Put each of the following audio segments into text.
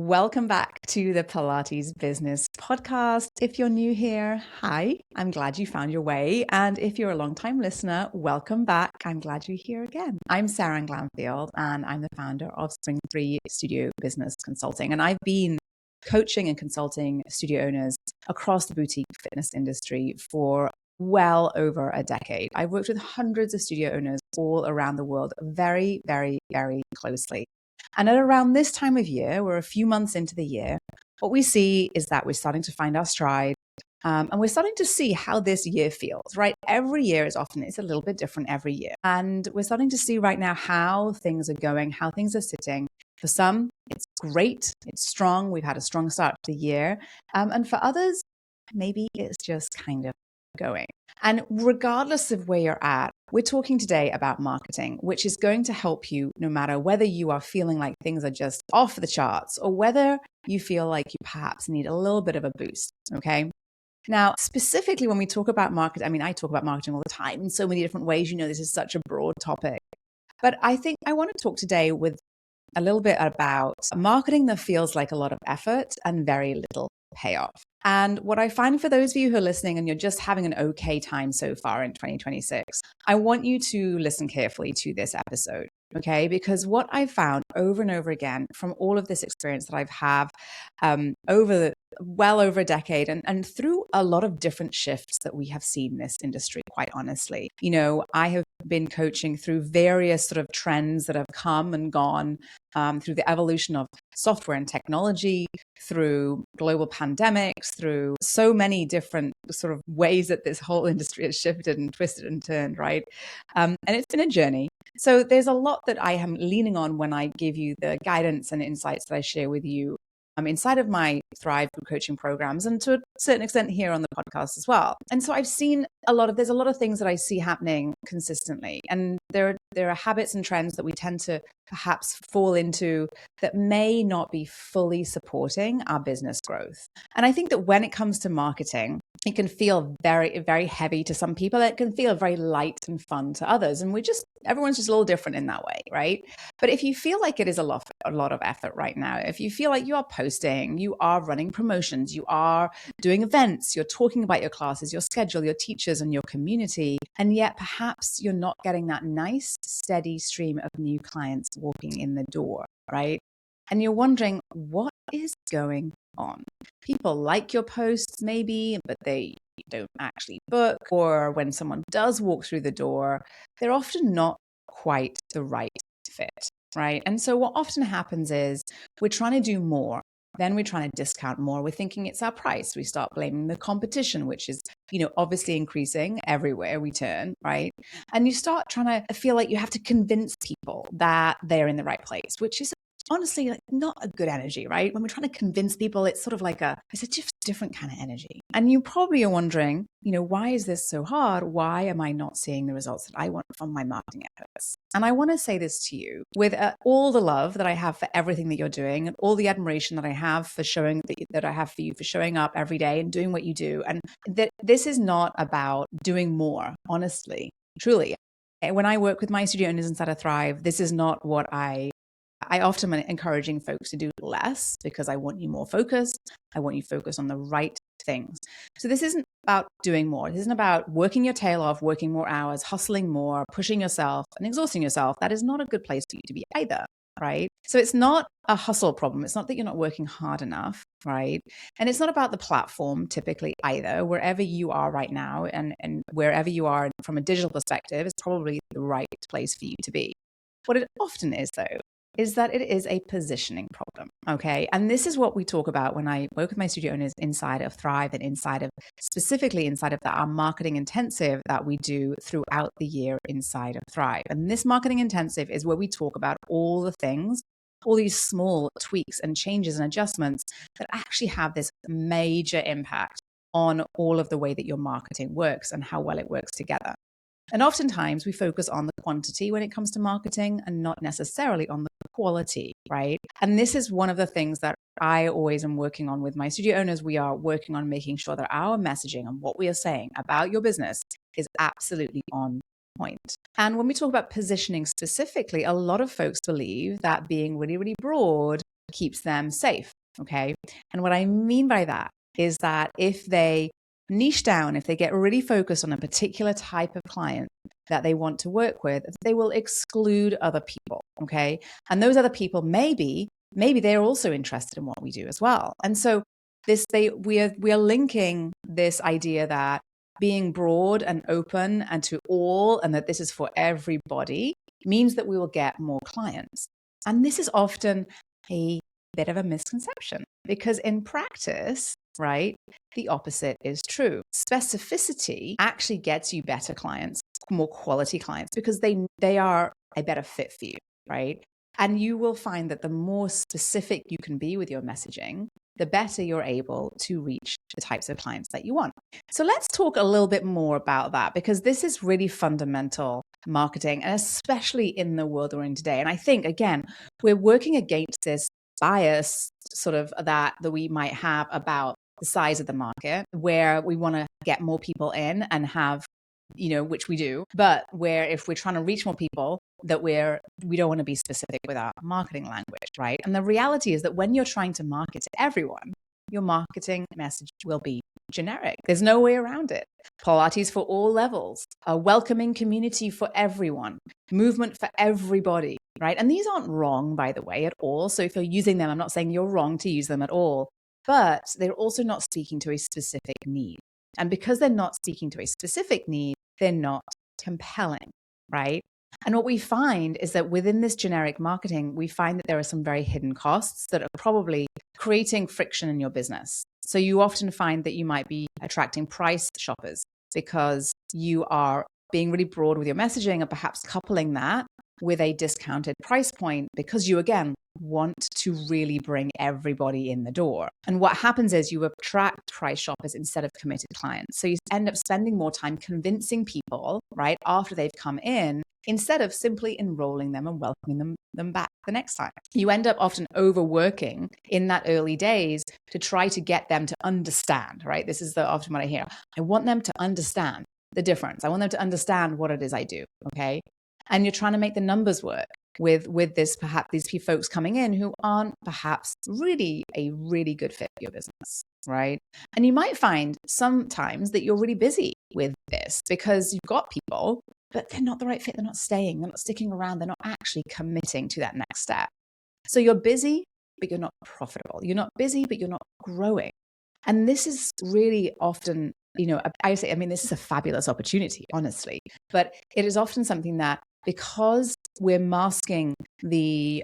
Welcome back to the Pilates Business Podcast. If you're new here, hi, I'm glad you found your way. And if you're a long-time listener, welcome back. I'm glad you're here again. I'm Seran Glanfield, and I'm the founder of Spring 3 Studio Business Consulting. And I've been coaching and consulting studio owners across the boutique fitness industry for well over a decade. I've worked with hundreds of studio owners all around the world very, very, very closely. And at around this time of year, we're a few months into the year, what we see is that we're starting to find our stride. And we're starting to see how this year feels, right? Every year it's a little bit different every year. And we're starting to see right now how things are going, how things are sitting. For some, it's great, it's strong. We've had a strong start to the year. And for others, maybe it's just kind of going. And regardless of where you're at, we're talking today about marketing, which is going to help you no matter whether you are feeling like things are just off the charts or whether you feel like you perhaps need a little bit of a boost, okay? Now, specifically when we talk about marketing, I talk about marketing all the time in so many different ways. You know, this is such a broad topic. But I think I want to talk today with a little bit about marketing that feels like a lot of effort and very little payoff. And what I find for those of you who are listening and you're just having an okay time so far in 2026, I want you to listen carefully to this episode, okay? Because what I've found over and over again from all of this experience that I've had well over a decade and through a lot of different shifts that we have seen in this industry, quite honestly. You know, I have been coaching through various sort of trends that have come and gone through the evolution of software and technology, through global pandemics, through so many different sort of ways that this whole industry has shifted and twisted and turned, right? And it's been a journey. So there's a lot that I am leaning on when I give you the guidance and insights that I share with you inside of my Thrive Group coaching programs and to a certain extent here on the podcast as well. And so I've seen there's a lot of things that I see happening consistently. And there are habits and trends that we tend to perhaps fall into that may not be fully supporting our business growth. And I think that when it comes to marketing, it can feel very, very heavy to some people. It can feel very light and fun to others. And everyone's just a little different in that way, right? But if you feel like it is a lot of effort right now, if you feel like you are posting, you are running promotions, you are doing events, you're talking about your classes, your schedule, your teachers and your community, and yet perhaps you're not getting that nice, steady stream of new clients walking in the door, right? And you're wondering, what is going on? People like your posts maybe, but they don't actually book. Or when someone does walk through the door, they're often not quite the right fit, right? And so what often happens is we're trying to do more. Then we're trying to discount more. We're thinking it's our price. We start blaming the competition, which is, obviously increasing everywhere we turn, right? And you start trying to feel like you have to convince people that they're in the right place, which is honestly not a good energy, right? When we're trying to convince people, it's sort of like it's a different kind of energy. And you probably are wondering, why is this so hard? Why am I not seeing the results that I want from my marketing efforts? And I want to say this to you with all the love that I have for everything that you're doing and all the admiration that I have for that I have for you for showing up every day and doing what you do. And that this is not about doing more, honestly, truly. When I work with my studio owners inside of Thrive, this is not what I often am encouraging folks to do less because I want you more focused. I want you focused on the right things. So this isn't about doing more. This isn't about working your tail off, working more hours, hustling more, pushing yourself and exhausting yourself. That is not a good place for you to be either, right? So it's not a hustle problem. It's not that you're not working hard enough, right? And it's not about the platform typically either. Wherever you are right now and wherever you are from a digital perspective is probably the right place for you to be. What it often is though, is that it is a positioning problem, okay? And this is what we talk about when I work with my studio owners inside of Thrive and specifically inside of our marketing intensive that we do throughout the year inside of Thrive. And this marketing intensive is where we talk about all the things, all these small tweaks and changes and adjustments that actually have this major impact on all of the way that your marketing works and how well it works together. And oftentimes we focus on the quantity when it comes to marketing and not necessarily on the quality, right? And this is one of the things that I always am working on with my studio owners. We are working on making sure that our messaging and what we are saying about your business is absolutely on point. And when we talk about positioning specifically, a lot of folks believe that being really, really broad keeps them safe. Okay. And what I mean by that is that if they niche down, if they get really focused on a particular type of client that they want to work with, they will exclude other people. Okay. And those other people, maybe they're also interested in what we do as well. And so we are linking this idea that being broad and open and to all, and that this is for everybody, means that we will get more clients. And this is often a bit of a misconception, because in practice, right, the opposite is true. Specificity actually gets you better clients, more quality clients, because they are a better fit for you, right? And you will find that the more specific you can be with your messaging, the better you're able to reach the types of clients that you want. So let's talk a little bit more about that, because this is really fundamental marketing, and especially in the world we're in today. And I think, again, we're working against this bias sort of that we might have about the size of the market, where we want to get more people in and have, which we do, but where if we're trying to reach more people, that we don't want to be specific with our marketing language, right? And the reality is that when you're trying to market to everyone, your marketing message will be generic. There's no way around it. Pilates for all levels, a welcoming community for everyone, movement for everybody, right? And these aren't wrong, by the way, at all. So if you're using them, I'm not saying you're wrong to use them at all, but they're also not speaking to a specific need. And because they're not speaking to a specific need, they're not compelling, right? And what we find is that within this generic marketing, we find that there are some very hidden costs that are probably creating friction in your business. So you often find that you might be attracting price shoppers because you are being really broad with your messaging and perhaps coupling that with a discounted price point because you, again, want to really bring everybody in the door. And what happens is you attract price shoppers instead of committed clients. So you end up spending more time convincing people, right, after they've come in, instead of simply enrolling them and welcoming them back the next time. You end up often overworking in that early days to try to get them to understand, right? This is often what I hear. I want them to understand the difference. I want them to understand what it is I do, okay? And you're trying to make the numbers work with this, perhaps these folks coming in who aren't perhaps really a really good fit for your business, right? And you might find sometimes that you're really busy with this because you've got people, but they're not the right fit. They're not staying. They're not sticking around. They're not actually committing to that next step. So you're busy, but you're not profitable. You're not busy, but you're not growing. And this is really often, this is a fabulous opportunity, honestly, but it is often something that because we're masking the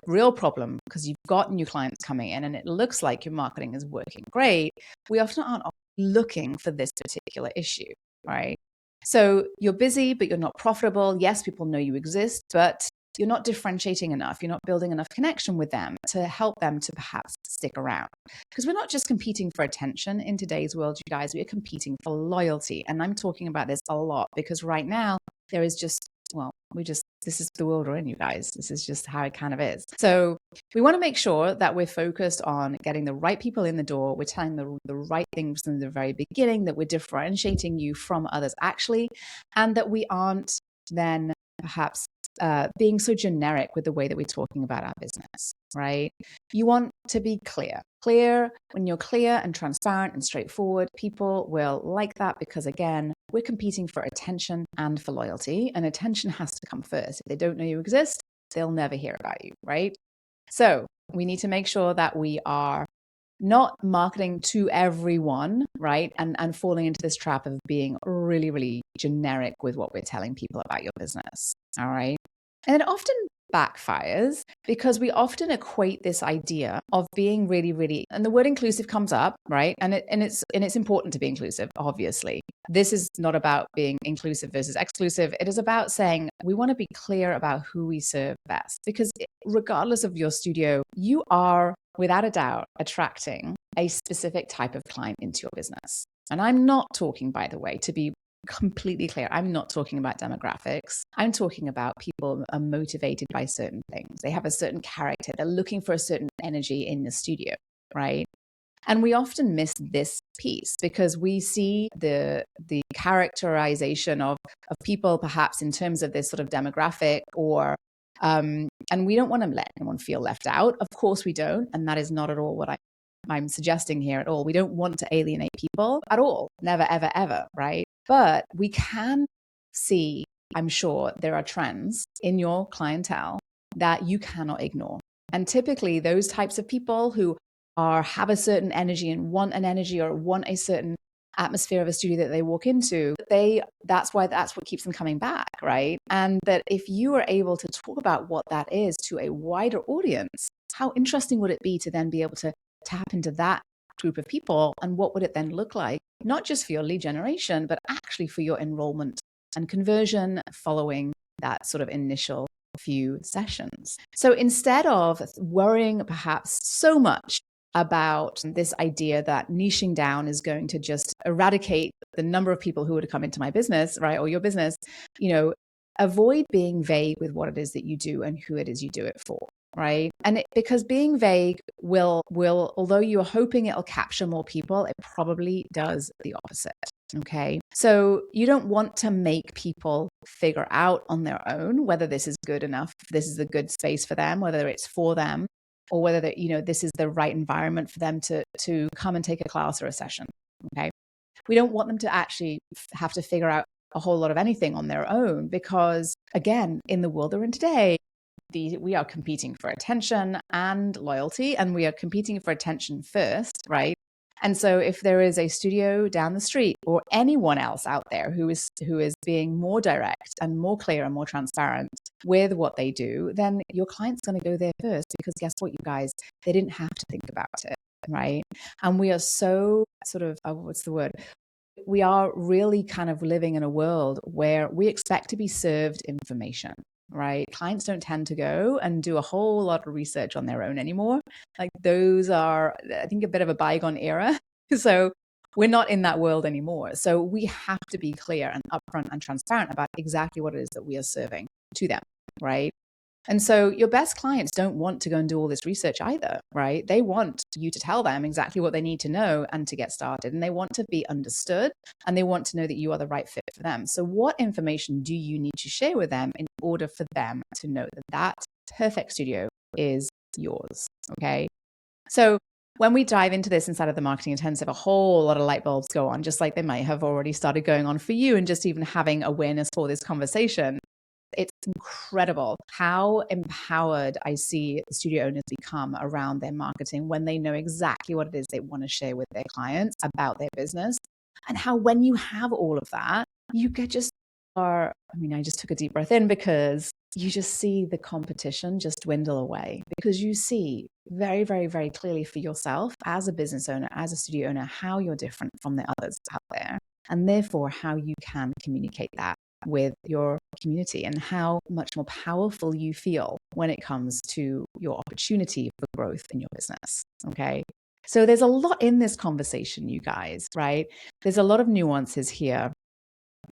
real problem because you've got new clients coming in and it looks like your marketing is working great, we often aren't looking for this particular issue, right? So you're busy, but you're not profitable. Yes, people know you exist, but you're not differentiating enough. You're not building enough connection with them to help them to perhaps stick around. Because we're not just competing for attention in today's world, you guys, we are competing for loyalty. And I'm talking about this a lot because right now there is just, this is the world we're in, you guys. This is just how it kind of is. So we want to make sure that we're focused on getting the right people in the door. We're telling the right things from the very beginning, that we're differentiating you from others actually, and that we aren't then perhaps being so generic with the way that we're talking about our business, right? You want to be clear. When you're clear and transparent and straightforward, people will like that because, again, we're competing for attention and for loyalty, and attention has to come first. If they don't know you exist, they'll never hear about you, right? So we need to make sure that we are not marketing to everyone, right? And falling into this trap of being really, really generic with what we're telling people about your business, all right? And it often backfires because we often equate this idea of being really, really, and the word inclusive comes up, right? And it's important to be inclusive, obviously. This is not about being inclusive versus exclusive. It is about saying we want to be clear about who we serve best, because regardless of your studio, you are without a doubt attracting a specific type of client into your business. And I'm not talking, by the way, to be completely clear, I'm not talking about demographics. I'm talking about people are motivated by certain things. They have a certain character. They're looking for a certain energy in the studio, right? And we often miss this piece because we see the characterization of people perhaps in terms of this sort of demographic or And we don't want to let anyone feel left out. Of course we don't. And that is not at all what I'm suggesting here at all. We don't want to alienate people at all. Never, ever, ever, right? But we can see, I'm sure there are trends in your clientele that you cannot ignore. And typically those types of people who have a certain energy and want an energy or want a certain atmosphere of a studio that they walk into, that's what keeps them coming back, right? And that if you are able to talk about what that is to a wider audience, how interesting would it be to then be able to tap into that group of people? And what would it then look like, not just for your lead generation, but actually for your enrollment and conversion following that sort of initial few sessions? So instead of worrying perhaps so much about this idea that niching down is going to just eradicate the number of people who would come into my business, right? Or your business, avoid being vague with what it is that you do and who it is you do it for, right? And because being vague will, although you're hoping it'll capture more people, it probably does the opposite. Okay. So you don't want to make people figure out on their own whether this is good enough, this is a good space for them, whether it's for them, or whether this is the right environment for them to come and take a class or a session. Okay. We don't want them to actually have to figure out a whole lot of anything on their own, because again, in the world they're in today, we are competing for attention and loyalty, and we are competing for attention first, right? And so if there is a studio down the street or anyone else out there who is being more direct and more clear and more transparent with what they do, then your client's going to go there first, because guess what, you guys, they didn't have to think about it, right? And we are so sort of, what's the word? We are really kind of living in a world where we expect to be served information, right? Clients don't tend to go and do a whole lot of research on their own anymore. Like those are, I think, a bit of a bygone era. So we're not in that world anymore. So we have to be clear and upfront and transparent about exactly what it is that we are serving to them, right? And so your best clients don't want to go and do all this research either, right? They want you to tell them exactly what they need to know and to get started. And they want to be understood, and they want to know that you are the right fit for them. So what information do you need to share with them in order for them to know that that perfect studio is yours? Okay. So when we dive into this inside of the Marketing Intensive, a whole lot of light bulbs go on, just like they might have already started going on for you, and just even having awareness for this conversation. It's incredible how empowered I see the studio owners become around their marketing when they know exactly what it is they want to share with their clients about their business. And how when you have all of that, you get I just took a deep breath in, because you just see the competition just dwindle away, because you see very, very, very clearly for yourself as a business owner, as a studio owner, how you're different from the others out there, and therefore how you can communicate that with your community, and how much more powerful you feel when it comes to your opportunity for growth in your business. Okay. So there's a lot in this conversation, you guys, right? There's a lot of nuances here.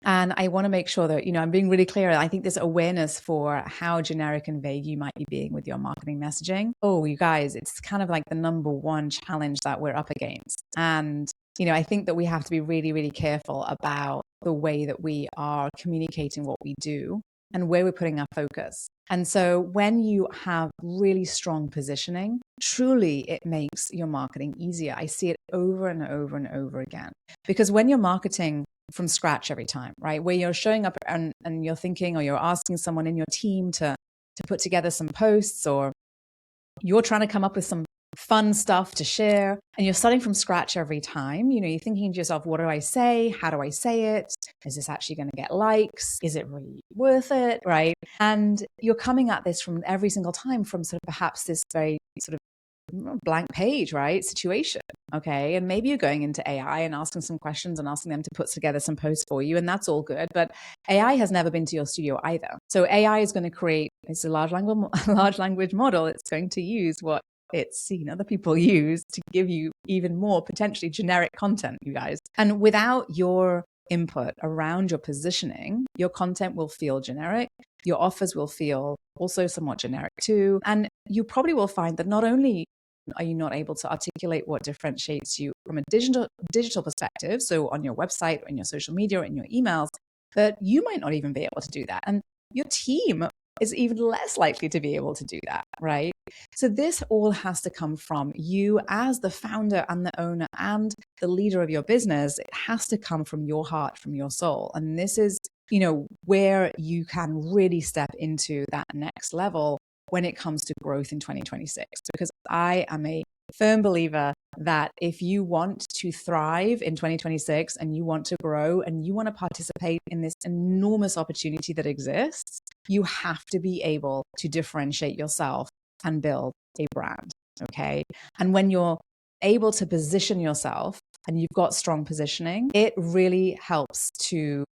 And I want to make sure that, I'm being really clear. I think this awareness for how generic and vague you might be being with your marketing messaging. Oh, you guys, it's kind of like the number one challenge that we're up against. And, I think that we have to be really, really careful about the way that we are communicating what we do and where we're putting our focus. And so when you have really strong positioning, truly it makes your marketing easier. I see it over and over and over again. Because when you're marketing from scratch every time, right, where you're showing up and you're thinking, or you're asking someone in your team to put together some posts, or you're trying to come up with some fun stuff to share, and you're starting from scratch every time, you're thinking to yourself, what do I say? How do I say it? Is this actually going to get likes? Is it really worth it? Right. And you're coming at this from every single time from sort of perhaps this very sort of blank page, right, situation. Okay. And maybe you're going into AI and asking some questions and asking them to put together some posts for you, and that's all good. But AI has never been to your studio either. So AI is going to create, it's a large language model. It's going to use what it's seen other people use to give you even more potentially generic content, you guys. And without your input around your positioning, your content will feel generic. Your offers will feel also somewhat generic too. And you probably will find that not only are you not able to articulate what differentiates you from a digital perspective, so on your website or in your social media or in your emails, but you might not even be able to do that. And your team is even less likely to be able to do that, right? So this all has to come from you as the founder and the owner and the leader of your business. It has to come from your heart, from your soul. And this is, where you can really step into that next level when it comes to growth in 2026. Because I am a firm believer that if you want to thrive in 2026 and you want to grow and you want to participate in this enormous opportunity that exists, you have to be able to differentiate yourself and build a brand. Okay. And when you're able to position yourself and you've got strong positioning, it really helps to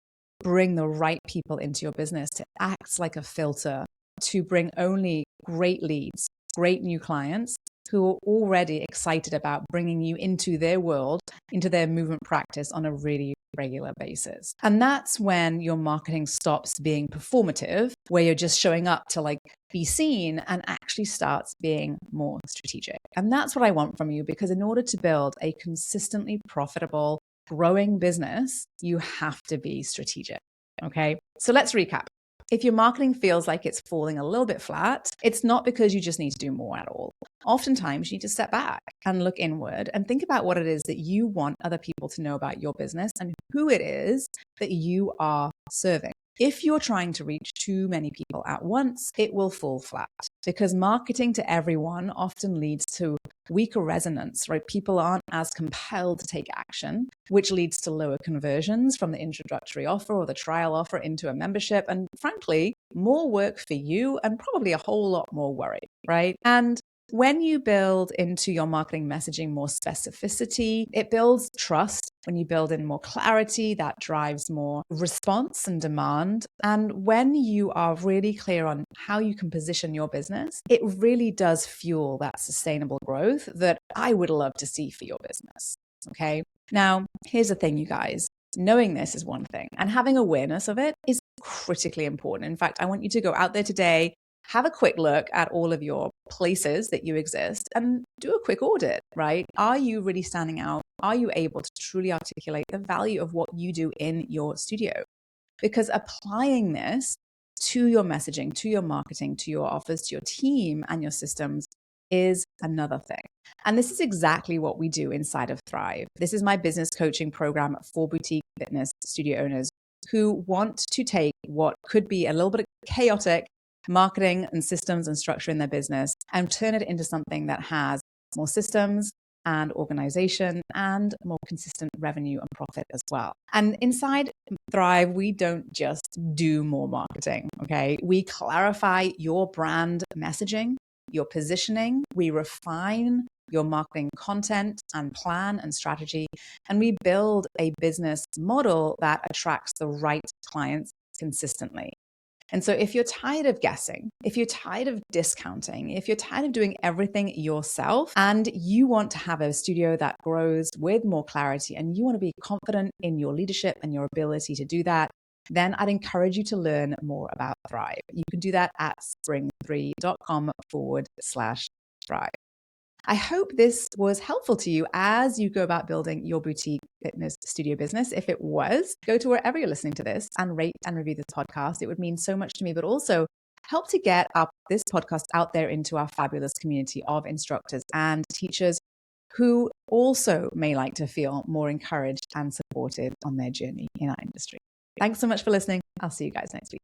bring the right people into your business, to act like a filter, to bring only great leads, great new clients who are already excited about bringing you into their world, into their movement practice on a really regular basis. And that's when your marketing stops being performative, where you're just showing up to be seen, and actually starts being more strategic. And that's what I want from you, because in order to build a consistently profitable, growing business, you have to be strategic. Okay. So let's recap. If your marketing feels like it's falling a little bit flat, it's not because you just need to do more at all. Oftentimes, you need to step back and look inward and think about what it is that you want other people to know about your business and who it is that you are serving. If you're trying to reach too many people at once, it will fall flat, because marketing to everyone often leads to weaker resonance, right? People aren't as compelled to take action, which leads to lower conversions from the introductory offer or the trial offer into a membership. And frankly, more work for you and probably a whole lot more worry, right? And when you build into your marketing messaging more specificity, it builds trust. When you build in more clarity, that drives more response and demand. And when you are really clear on how you can position your business, it really does fuel that sustainable growth that I would love to see for your business. Okay. Now, here's the thing, you guys. Knowing this is one thing, and having awareness of it is critically important. In fact, I want you to go out there today, have a quick look at all of your places that you exist and do a quick audit, right? Are you really standing out? Are you able to truly articulate the value of what you do in your studio? Because applying this to your messaging, to your marketing, to your offers, to your team and your systems is another thing. And this is exactly what we do inside of Thrive. This is my business coaching program for boutique fitness studio owners who want to take what could be a little bit chaotic marketing and systems and structure in their business and turn it into something that has more systems and organization and more consistent revenue and profit as well. And inside Thrive, we don't just do more marketing, okay? We clarify your brand messaging, your positioning, we refine your marketing content and plan and strategy, and we build a business model that attracts the right clients consistently. And so if you're tired of guessing, if you're tired of discounting, if you're tired of doing everything yourself and you want to have a studio that grows with more clarity and you want to be confident in your leadership and your ability to do that, then I'd encourage you to learn more about Thrive. You can do that at spring3.com/Thrive. I hope this was helpful to you as you go about building your boutique fitness studio business. If it was, go to wherever you're listening to this and rate and review this podcast. It would mean so much to me, but also help to get this podcast out there into our fabulous community of instructors and teachers who also may like to feel more encouraged and supported on their journey in our industry. Thanks so much for listening. I'll see you guys next week.